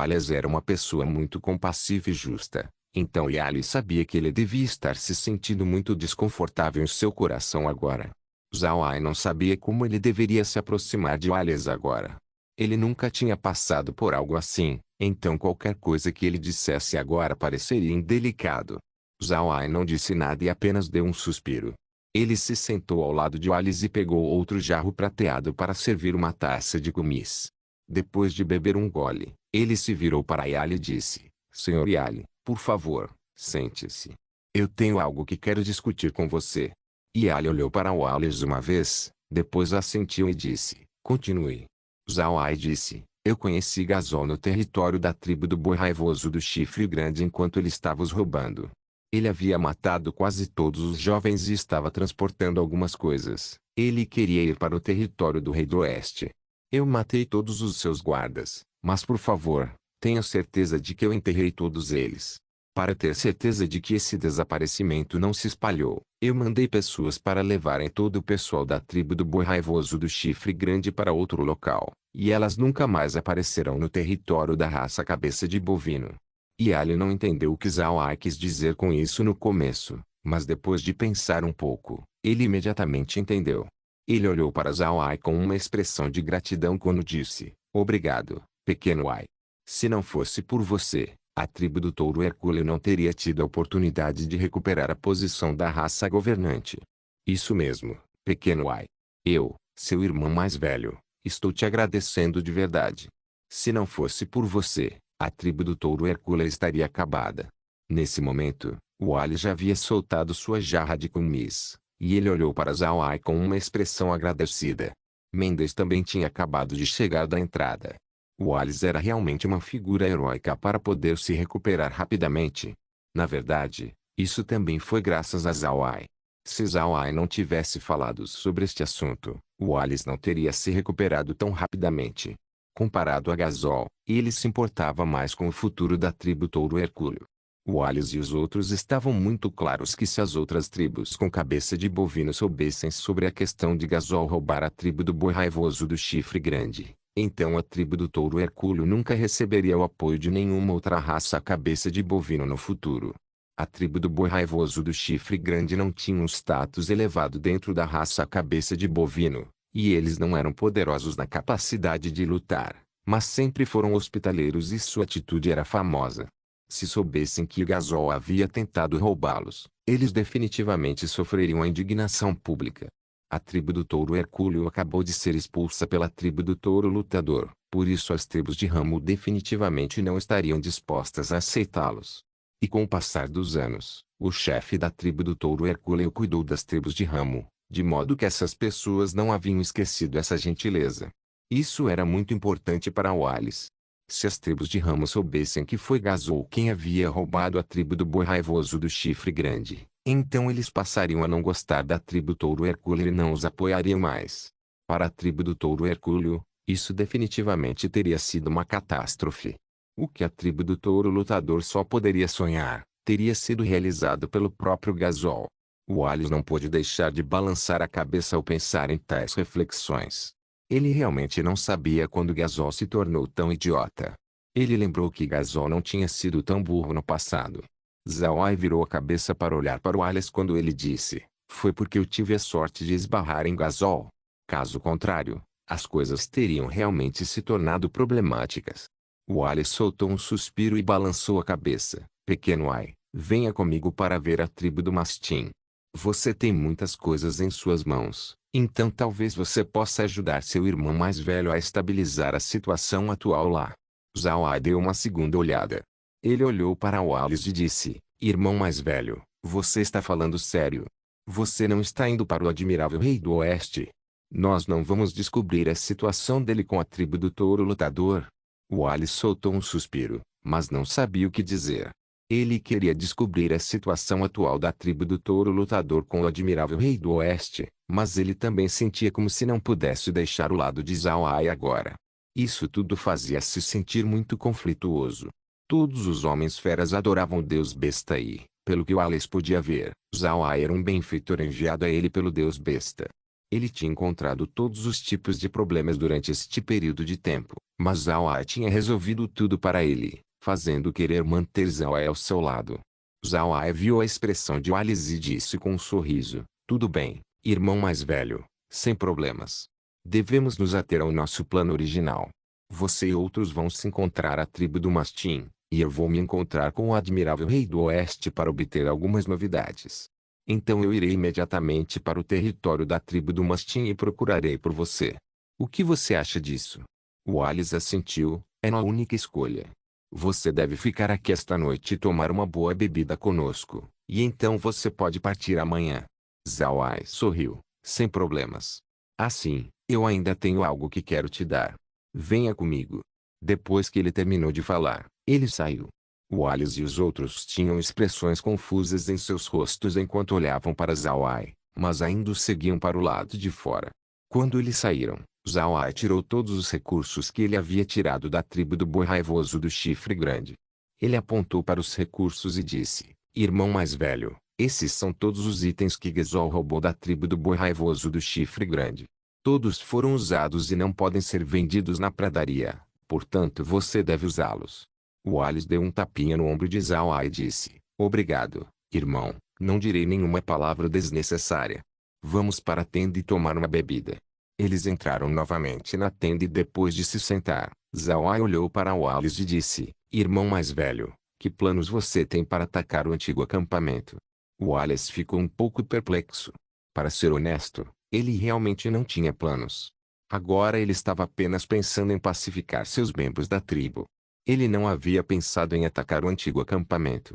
A: Alice era uma pessoa muito compassiva e justa. Então Alice sabia que ele devia estar se sentindo muito desconfortável em seu coração agora. Zhao não sabia como ele deveria se aproximar de Alice agora. Ele nunca tinha passado por algo assim, então qualquer coisa que ele dissesse agora pareceria indelicado. Zhao não disse nada e apenas deu um suspiro. Ele se sentou ao lado de Alice e pegou outro jarro prateado para servir uma taça de kumis. Depois de beber um gole, ele se virou para Yali e disse: Senhor Yali, por favor, sente-se. Eu tenho algo que quero discutir com você. Yali olhou para Wallace uma vez, depois assentiu e disse: continue. Zhao disse: eu conheci Gasol no território da tribo do boi raivoso do chifre grande enquanto ele estava os roubando. Ele havia matado quase todos os jovens e estava transportando algumas coisas. Ele queria ir para o território do rei do oeste. Eu matei todos os seus guardas, mas por favor, tenha certeza de que eu enterrei todos eles. Para ter certeza de que esse desaparecimento não se espalhou, eu mandei pessoas para levarem todo o pessoal da tribo do boi raivoso do chifre grande para outro local, e elas nunca mais aparecerão no território da raça cabeça de bovino. Ali não entendeu o que Zhao quis dizer com isso no começo, mas depois de pensar um pouco, ele imediatamente entendeu. Ele olhou para Zhao com uma expressão de gratidão quando disse: obrigado, pequeno Ai. Se não fosse por você, a tribo do touro Hercúleo não teria tido a oportunidade de recuperar a posição da raça governante. Isso mesmo, pequeno Ai. Eu, seu irmão mais velho, estou te agradecendo de verdade. Se não fosse por você, a tribo do touro Hercúleo estaria acabada. Nesse momento, Wally já havia soltado sua jarra de kumis, e ele olhou para Zhao com uma expressão agradecida. Mendes também tinha acabado de chegar da entrada. Wallace era realmente uma figura heróica para poder se recuperar rapidamente. Na verdade, isso também foi graças a Zhao. Se Zhao não tivesse falado sobre este assunto, Wallace não teria se recuperado tão rapidamente. Comparado a Gasol, ele se importava mais com o futuro da tribo touro Hercúleo. Wallace e os outros estavam muito claros que se as outras tribos com cabeça de bovino soubessem sobre a questão de Gazol roubar a tribo do boi raivoso do chifre grande, então a tribo do touro hercúleo nunca receberia o apoio de nenhuma outra raça cabeça de bovino no futuro. A tribo do boi raivoso do chifre grande não tinha um status elevado dentro da raça cabeça de bovino, e eles não eram poderosos na capacidade de lutar, mas sempre foram hospitaleiros e sua atitude era famosa. Se soubessem que Gazol havia tentado roubá-los, eles definitivamente sofreriam a indignação pública. A tribo do touro hercúleo acabou de ser expulsa pela tribo do touro lutador, por isso as tribos de ramo definitivamente não estariam dispostas a aceitá-los. E com o passar dos anos, o chefe da tribo do touro hercúleo cuidou das tribos de ramo, de modo que essas pessoas não haviam esquecido essa gentileza. Isso era muito importante para Wallace. Se as tribos de ramo soubessem que foi Gazol quem havia roubado a tribo do boi raivoso do chifre grande, então eles passariam a não gostar da tribo touro hercúleo e não os apoiariam mais. Para a tribo do touro hercúleo, isso definitivamente teria sido uma catástrofe. O que a tribo do touro lutador só poderia sonhar, teria sido realizado pelo próprio Gazol. Wallace não pôde deixar de balançar a cabeça ao pensar em tais reflexões. Ele realmente não sabia quando Gazol se tornou tão idiota. Ele lembrou que Gazol não tinha sido tão burro no passado. Zawai virou a cabeça para olhar para Wallace quando ele disse, foi porque eu tive a sorte de esbarrar em Gazol. Caso contrário, as coisas teriam realmente se tornado problemáticas. Wallace soltou um suspiro e balançou a cabeça. Pequeno Ai, venha comigo para ver a tribo do mastim. Você tem muitas coisas em suas mãos, então talvez você possa ajudar seu irmão mais velho a estabilizar a situação atual lá. Zawai deu uma segunda olhada. Ele olhou para Wallace e disse, irmão mais velho, você está falando sério? Você não está indo para o admirável rei do oeste? Nós não vamos descobrir a situação dele com a tribo do touro lutador? Wallace soltou um suspiro, mas não sabia o que dizer. Ele queria descobrir a situação atual da tribo do touro lutador com o admirável rei do oeste, mas ele também sentia como se não pudesse deixar o lado de Zawai agora. Isso tudo fazia-se sentir muito conflituoso. Todos os homens feras adoravam o deus besta e, pelo que Wallace podia ver, Zawai era um benfeitor enviado a ele pelo deus besta. Ele tinha encontrado todos os tipos de problemas durante este período de tempo, mas Zawai tinha resolvido tudo para ele, fazendo querer manter Zawai ao seu lado. Zawai viu a expressão de Wallace e disse com um sorriso, tudo bem, irmão mais velho, sem problemas. Devemos nos ater ao nosso plano original. Você e outros vão se encontrar à tribo do mastim, e eu vou me encontrar com o admirável rei do oeste para obter algumas novidades. Então eu irei imediatamente para o território da tribo do mastim e procurarei por você. O que você acha disso? Wallace assentiu, é a única escolha. Você deve ficar aqui esta noite e tomar uma boa bebida conosco, e então você pode partir amanhã. Zawai sorriu, sem problemas. Assim, eu ainda tenho algo que quero te dar. Venha comigo. Depois que ele terminou de falar, ele saiu. Wallace e os outros tinham expressões confusas em seus rostos enquanto olhavam para Zawai, mas ainda o seguiam para o lado de fora. Quando eles saíram, Zawai tirou todos os recursos que ele havia tirado da tribo do boi raivoso do chifre grande. Ele apontou para os recursos e disse, irmão mais velho, esses são todos os itens que Gazol roubou da tribo do boi raivoso do chifre grande. Todos foram usados e não podem ser vendidos na pradaria, portanto você deve usá-los. Wallace deu um tapinha no ombro de Zawai e disse, obrigado, irmão, não direi nenhuma palavra desnecessária. Vamos para a tenda e tomar uma bebida. Eles entraram novamente na tenda e depois de se sentar, Zawai olhou para Wallace e disse, irmão mais velho, que planos você tem para atacar o antigo acampamento? Wallace ficou um pouco perplexo. Para ser honesto, ele realmente não tinha planos. Agora ele estava apenas pensando em pacificar seus membros da tribo. Ele não havia pensado em atacar o antigo acampamento.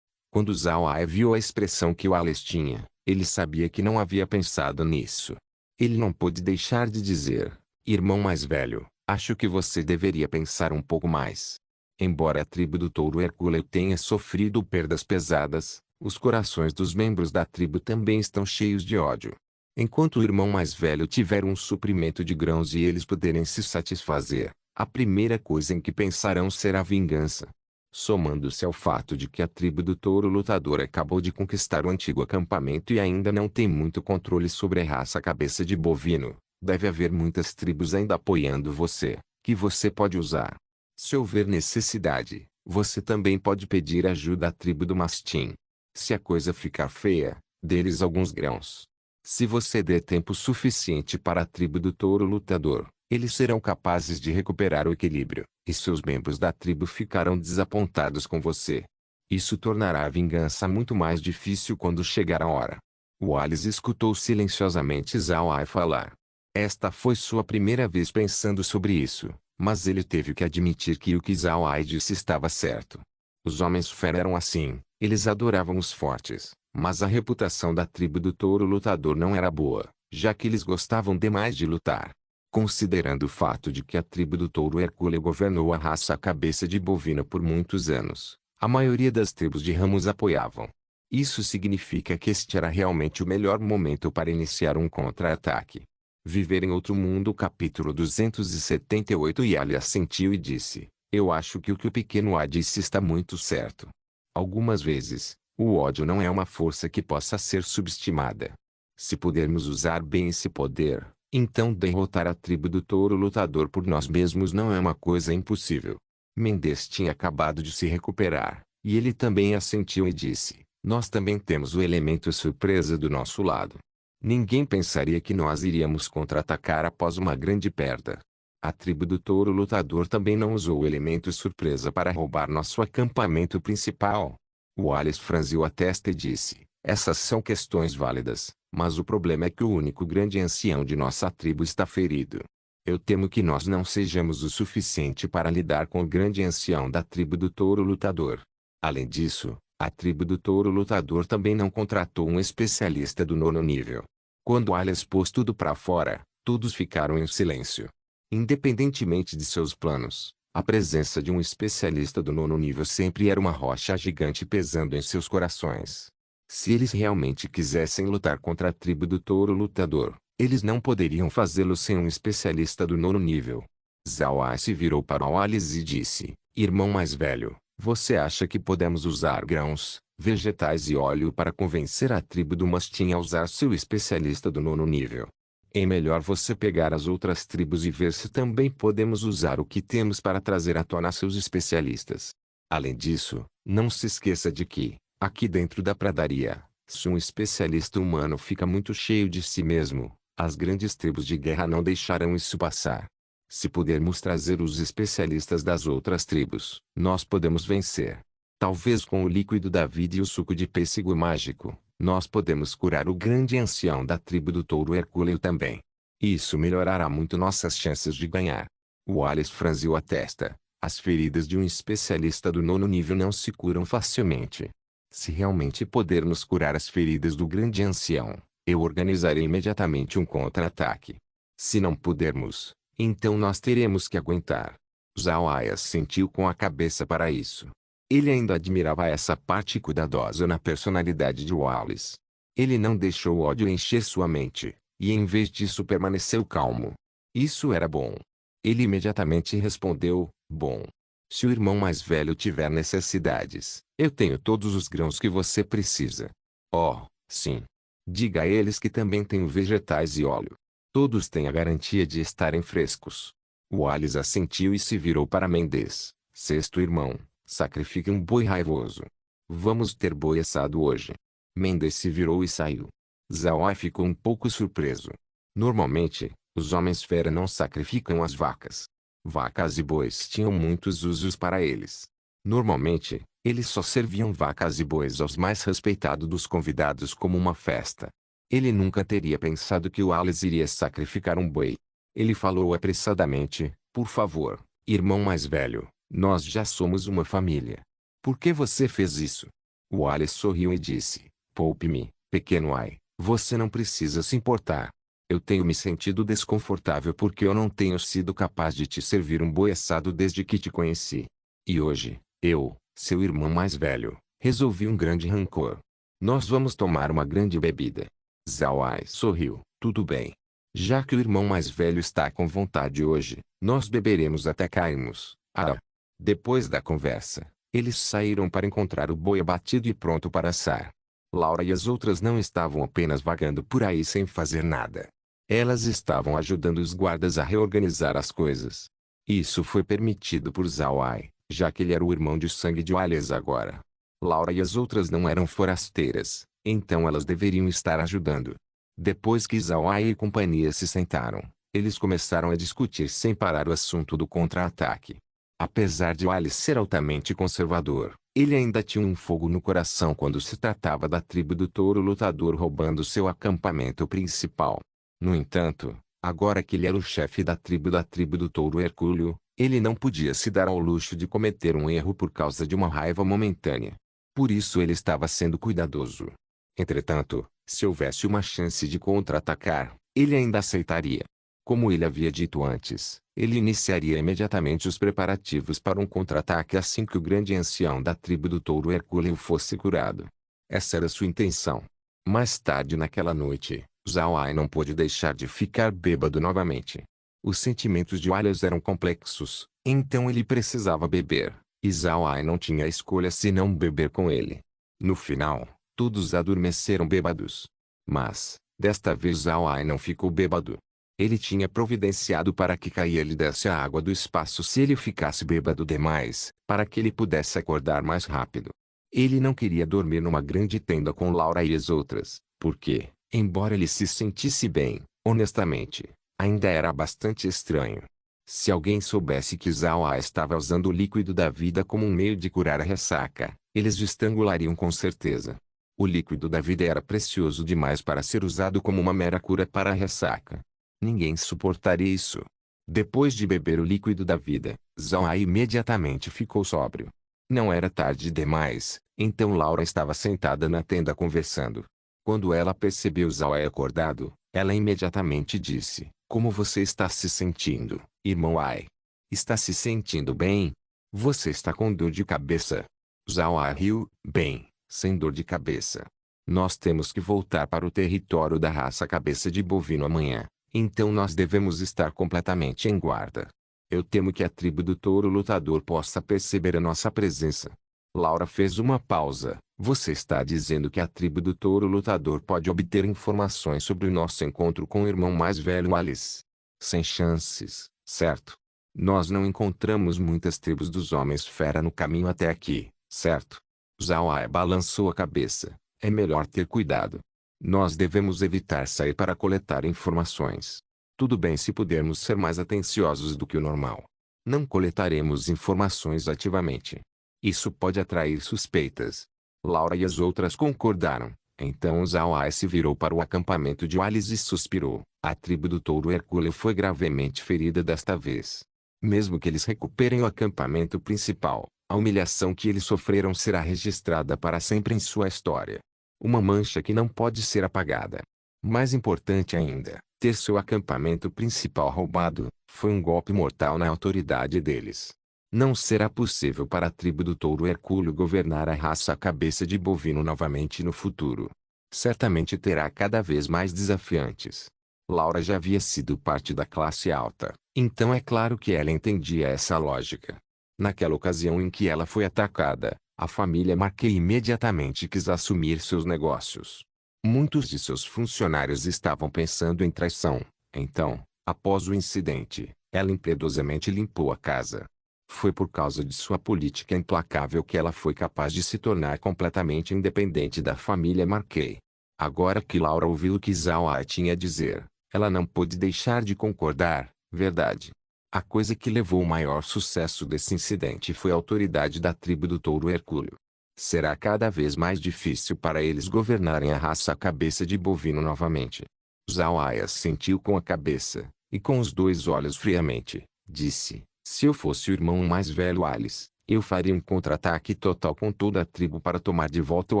A: Quando Zawai viu a expressão que Wallace tinha, ele sabia que não havia pensado nisso. Ele não pôde deixar de dizer, irmão mais velho, acho que você deveria pensar um pouco mais. Embora a tribo do touro hercúleo tenha sofrido perdas pesadas, os corações dos membros da tribo também estão cheios de ódio. Enquanto o irmão mais velho tiver um suprimento de grãos e eles puderem se satisfazer, a primeira coisa em que pensarão será vingança. Somando-se ao fato de que a tribo do touro lutador acabou de conquistar o antigo acampamento e ainda não tem muito controle sobre a raça cabeça de bovino, deve haver muitas tribos ainda apoiando você, que você pode usar. Se houver necessidade, você também pode pedir ajuda à tribo do mastim. Se a coisa ficar feia, dê-lhes alguns grãos. Se você der tempo suficiente para a tribo do touro lutador, eles serão capazes de recuperar o equilíbrio, e seus membros da tribo ficarão desapontados com você. Isso tornará a vingança muito mais difícil quando chegar a hora. Wallace escutou silenciosamente Zhao Ai falar. Esta foi sua primeira vez pensando sobre isso, mas ele teve que admitir que o que Zhao Ai disse estava certo. Os homens fera eram assim, eles adoravam os fortes, mas a reputação da tribo do touro lutador não era boa, já que eles gostavam demais de lutar. Considerando o fato de que a tribo do touro Hercule governou a raça cabeça de bovina por muitos anos, a maioria das tribos de ramos apoiavam. Isso significa que este era realmente o melhor momento para iniciar um contra-ataque. Viver em Outro Mundo capítulo 278 Yali assentiu e disse, eu acho que o pequeno A disse está muito certo. Algumas vezes, o ódio não é uma força que possa ser subestimada. Se pudermos usar bem esse poder, então derrotar a tribo do touro lutador por nós mesmos não é uma coisa impossível. Mendes tinha acabado de se recuperar, e ele também assentiu e disse, nós também temos o elemento surpresa do nosso lado. Ninguém pensaria que nós iríamos contra-atacar após uma grande perda. A tribo do touro lutador também não usou o elemento surpresa para roubar nosso acampamento principal. Wallace franziu a testa e disse, essas são questões válidas, mas o problema é que o único grande ancião de nossa tribo está ferido. Eu temo que nós não sejamos o suficiente para lidar com o grande ancião da tribo do touro lutador. Além disso, a tribo do touro lutador também não contratou um especialista do 9º nível. Quando Wallace pôs tudo para fora, todos ficaram em silêncio. Independentemente de seus planos, a presença de um especialista do 9º nível sempre era uma rocha gigante pesando em seus corações. Se eles realmente quisessem lutar contra a tribo do touro lutador, eles não poderiam fazê-lo sem um especialista do 9º nível. Zhao Ai se virou para Wallace e disse, irmão mais velho, você acha que podemos usar grãos, vegetais e óleo para convencer a tribo do mastim a usar seu especialista do 9º nível? É melhor você pegar as outras tribos e ver se também podemos usar o que temos para trazer à tona seus especialistas. Além disso, não se esqueça de que, aqui dentro da pradaria, se um especialista humano fica muito cheio de si mesmo, as grandes tribos de guerra não deixarão isso passar. Se pudermos trazer os especialistas das outras tribos, nós podemos vencer. Talvez com o líquido da vida e o suco de pêssego mágico, nós podemos curar o grande ancião da tribo do touro Hercúleo também. Isso melhorará muito nossas chances de ganhar. Wallace franziu a testa. As feridas de um especialista do 9º nível não se curam facilmente. Se realmente pudermos curar as feridas do grande ancião, eu organizarei imediatamente um contra-ataque. Se não pudermos, então nós teremos que aguentar. Zhao Ai assentiu com a cabeça para isso. Ele ainda admirava essa parte cuidadosa na personalidade de Wallace. Ele não deixou o ódio encher sua mente, e em vez disso permaneceu calmo. Isso era bom. Ele imediatamente respondeu, bom. Se o irmão mais velho tiver necessidades, eu tenho todos os grãos que você precisa. Oh, sim. Diga a eles que também tenho vegetais e óleo. Todos têm a garantia de estarem frescos. Wallace assentiu e se virou para Mendes. Sexto irmão, sacrifique um boi raivoso. Vamos ter boi assado hoje. Mendes se virou e saiu. Zhao Ai ficou um pouco surpreso. Normalmente, os homens fera não sacrificam as vacas. Vacas e bois tinham muitos usos para eles. Normalmente, eles só serviam vacas e bois aos mais respeitados dos convidados como uma festa. Ele nunca teria pensado que Wallace iria sacrificar um boi. Ele falou apressadamente, por favor, irmão mais velho, nós já somos uma família. Por que você fez isso? Wallace sorriu e disse, poupe-me, pequeno Ai, você não precisa se importar. Eu tenho me sentido desconfortável porque eu não tenho sido capaz de te servir um boi assado desde que te conheci. E hoje, eu, seu irmão mais velho, resolvi um grande rancor. Nós vamos tomar uma grande bebida. Zhao Ai sorriu, tudo bem. Já que o irmão mais velho está com vontade hoje, nós beberemos até cairmos. Ah! Depois da conversa, Eles saíram para encontrar o boi abatido e pronto para assar. Laura e as outras não estavam apenas vagando por aí sem fazer nada. Elas estavam ajudando os guardas a reorganizar as coisas. Isso foi permitido por Zawai, já que ele era o irmão de sangue de Wallace agora. Laura e as outras não eram forasteiras, então elas deveriam estar ajudando. Depois que Zawai e companhia se sentaram, eles começaram a discutir sem parar o assunto do contra-ataque. Apesar de Wallace ser altamente conservador, ele ainda tinha um fogo no coração quando se tratava da tribo do touro lutador roubando seu acampamento principal. No entanto, agora que ele era o chefe da tribo do touro Hercúleo, ele não podia se dar ao luxo de cometer um erro por causa de uma raiva momentânea. Por isso ele estava sendo cuidadoso. Entretanto, se houvesse uma chance de contra-atacar, ele ainda aceitaria. Como ele havia dito antes, ele iniciaria imediatamente os preparativos para um contra-ataque assim que o grande ancião da tribo do touro Hercúleo fosse curado. Essa era sua intenção. Mais tarde naquela noite, Zawai não pôde deixar de ficar bêbado novamente. Os sentimentos de Wallace eram complexos, então ele precisava beber, e Zawai não tinha escolha senão beber com ele. No final, todos adormeceram bêbados. Mas, desta vez Zawai não ficou bêbado. Ele tinha providenciado para que Kaia lhe desse a água do espaço se ele ficasse bêbado demais, para que ele pudesse acordar mais rápido. Ele não queria dormir numa grande tenda com Laura e as outras, porque, embora ele se sentisse bem, honestamente, ainda era bastante estranho. Se alguém soubesse que Zawa estava usando o líquido da vida como um meio de curar a ressaca, eles o estrangulariam com certeza. O líquido da vida era precioso demais para ser usado como uma mera cura para a ressaca. Ninguém suportaria isso. Depois de beber o líquido da vida, Zawa imediatamente ficou sóbrio. Não era tarde demais, então Laura estava sentada na tenda conversando. Quando ela percebeu Zawa acordado, ela imediatamente disse: "Como você está se sentindo, irmão Ai? Está se sentindo bem? Você está com dor de cabeça?" Zawa riu: "Bem, sem dor de cabeça. Nós temos que voltar para o território da raça cabeça de bovino amanhã. Então nós devemos estar completamente em guarda. Eu temo que a tribo do touro lutador possa perceber a nossa presença." Laura fez uma pausa. "Você está dizendo que a tribo do touro lutador pode obter informações sobre o nosso encontro com o irmão mais velho Alice? Sem chances, certo? Nós não encontramos muitas tribos dos homens fera no caminho até aqui, certo?" Zawai balançou a cabeça. "É melhor ter cuidado. Nós devemos evitar sair para coletar informações. Tudo bem se pudermos ser mais atenciosos do que o normal. Não coletaremos informações ativamente. Isso pode atrair suspeitas." Laura e as outras concordaram. Então Zawai se virou para o acampamento de Wallace e suspirou. A tribo do touro Hercúleo foi gravemente ferida desta vez. Mesmo que eles recuperem o acampamento principal, a humilhação que eles sofreram será registrada para sempre em sua história. Uma mancha que não pode ser apagada. Mais importante ainda, ter seu acampamento principal roubado, foi um golpe mortal na autoridade deles. Não será possível para a tribo do touro Hercúleo governar a raça cabeça de bovino novamente no futuro. Certamente terá cada vez mais desafiantes. Laura já havia sido parte da classe alta, então é claro que ela entendia essa lógica. Naquela ocasião em que ela foi atacada, a família Marquet imediatamente quis assumir seus negócios. Muitos de seus funcionários estavam pensando em traição. Então, após o incidente, ela impiedosamente limpou a casa. Foi por causa de sua política implacável que ela foi capaz de se tornar completamente independente da família Marquet. Agora que Laura ouviu o que Zawai tinha a dizer, ela não pôde deixar de concordar, verdade. A coisa que levou o maior sucesso desse incidente foi a autoridade da tribo do touro Hercúleo. Será cada vez mais difícil para eles governarem a raça cabeça de bovino novamente. Zawai assentiu com a cabeça, e com os dois olhos friamente, disse: "Se eu fosse o irmão mais velho Alice, eu faria um contra-ataque total com toda a tribo para tomar de volta o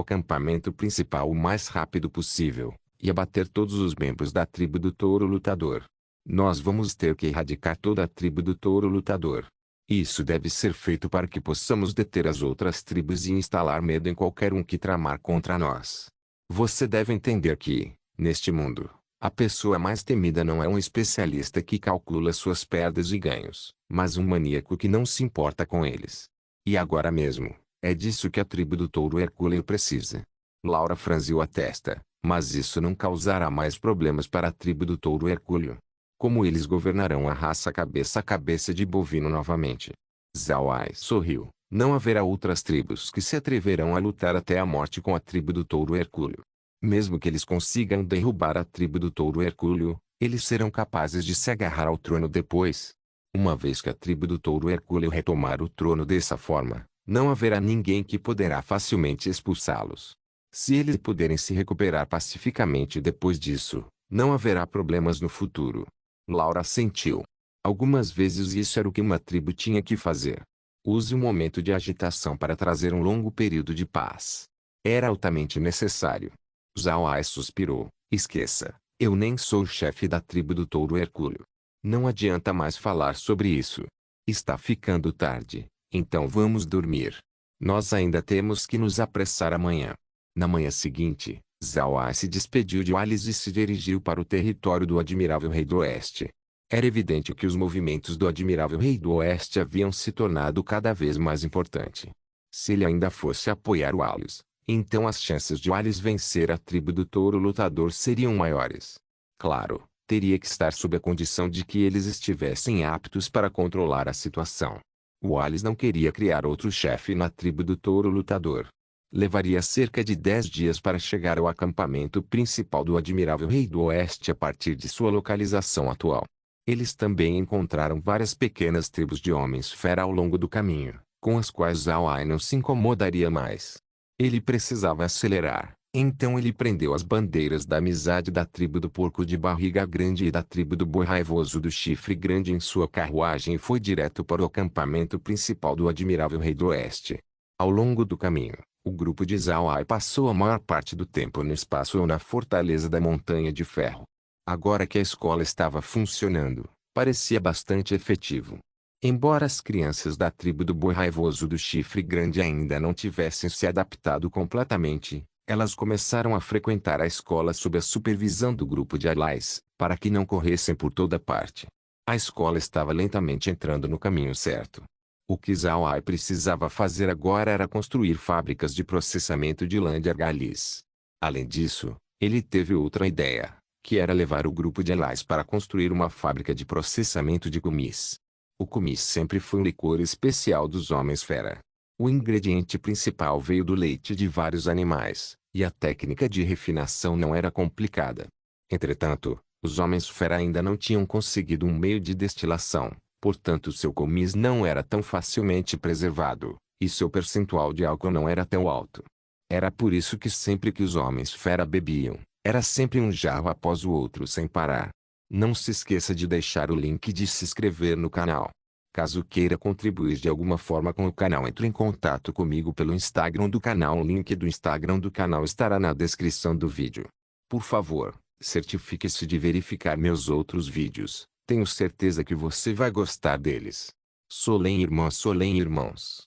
A: acampamento principal o mais rápido possível, e abater todos os membros da tribo do touro lutador. Nós vamos ter que erradicar toda a tribo do touro lutador. Isso deve ser feito para que possamos deter as outras tribos e instalar medo em qualquer um que tramar contra nós. Você deve entender que, neste mundo, a pessoa mais temida não é um especialista que calcula suas perdas e ganhos, mas um maníaco que não se importa com eles. E agora mesmo, É disso que a tribo do touro hercúleo precisa. Laura franziu a testa, mas isso não causará mais problemas para a tribo do touro hercúleo. Como eles governarão a raça cabeça a cabeça de bovino novamente? Zawai sorriu. Não haverá outras tribos que se atreverão a lutar até a morte com a tribo do touro hercúleo. Mesmo que eles consigam derrubar a tribo do touro hercúleo, eles serão capazes de se agarrar ao trono depois. Uma vez que a tribo do touro hercúleo retomar o trono dessa forma, não haverá ninguém que poderá facilmente expulsá-los. Se eles puderem se recuperar pacificamente depois disso, não haverá problemas no futuro. Laura sentiu. Algumas vezes isso era o que uma tribo tinha que fazer. Use um momento de agitação para trazer um longo período de paz. Era altamente necessário. Zawai suspirou. Esqueça, eu nem sou o chefe da tribo do touro hercúleo. Não adianta mais falar sobre isso. Está ficando tarde, então vamos dormir. Nós ainda temos que nos apressar amanhã. Na manhã seguinte, Zawai se despediu de Alice e se dirigiu para o território do Admirável Rei do Oeste. Era evidente que os movimentos do Admirável Rei do Oeste haviam se tornado cada vez mais importantes. Se ele ainda fosse apoiar o Alice, então as chances de Alice vencer a tribo do touro lutador seriam maiores. Claro, teria que estar sob a condição de que eles estivessem aptos para controlar a situação. O Alice não queria criar outro chefe na tribo do touro lutador. Levaria cerca de 10 dias para chegar ao acampamento principal do Admirável Rei do Oeste a partir de sua localização atual. Eles também encontraram várias pequenas tribos de homens-fera ao longo do caminho, com as quais Zawai não se incomodaria mais. Ele precisava acelerar, então ele prendeu as bandeiras da amizade da tribo do porco de barriga grande e da tribo do boi raivoso do chifre grande em sua carruagem e foi direto para o acampamento principal do Admirável Rei do Oeste. Ao longo do caminho, o grupo de Zawai passou a maior parte do tempo no espaço ou na fortaleza da Montanha de Ferro. Agora que a escola estava funcionando, parecia bastante efetivo. Embora as crianças da tribo do boi raivoso do chifre grande ainda não tivessem se adaptado completamente, elas começaram a frequentar a escola sob a supervisão do grupo de Alais, para que não corressem por toda parte. A escola estava lentamente entrando no caminho certo. O que Zawai precisava fazer agora era construir fábricas de processamento de lã de argalis. Além disso, ele teve outra ideia, que era levar o grupo de Alais para construir uma fábrica de processamento de kumis. O kumis sempre foi um licor especial dos homens-fera. O ingrediente principal veio do leite de vários animais, e a técnica de refinação não era complicada. Entretanto, os homens-fera ainda não tinham conseguido um meio de destilação, portanto seu kumis não era tão facilmente preservado, e seu percentual de álcool não era tão alto. Era por isso que sempre que os homens-fera bebiam, era sempre um jarro após o outro sem parar. Não se esqueça de deixar o link de se inscrever no canal. Caso queira contribuir de alguma forma com o canal, entre em contato comigo pelo Instagram do canal. O link do Instagram do canal estará na descrição do vídeo. Por favor, certifique-se de verificar meus outros vídeos. Tenho certeza que você vai gostar deles. Solem irmãos.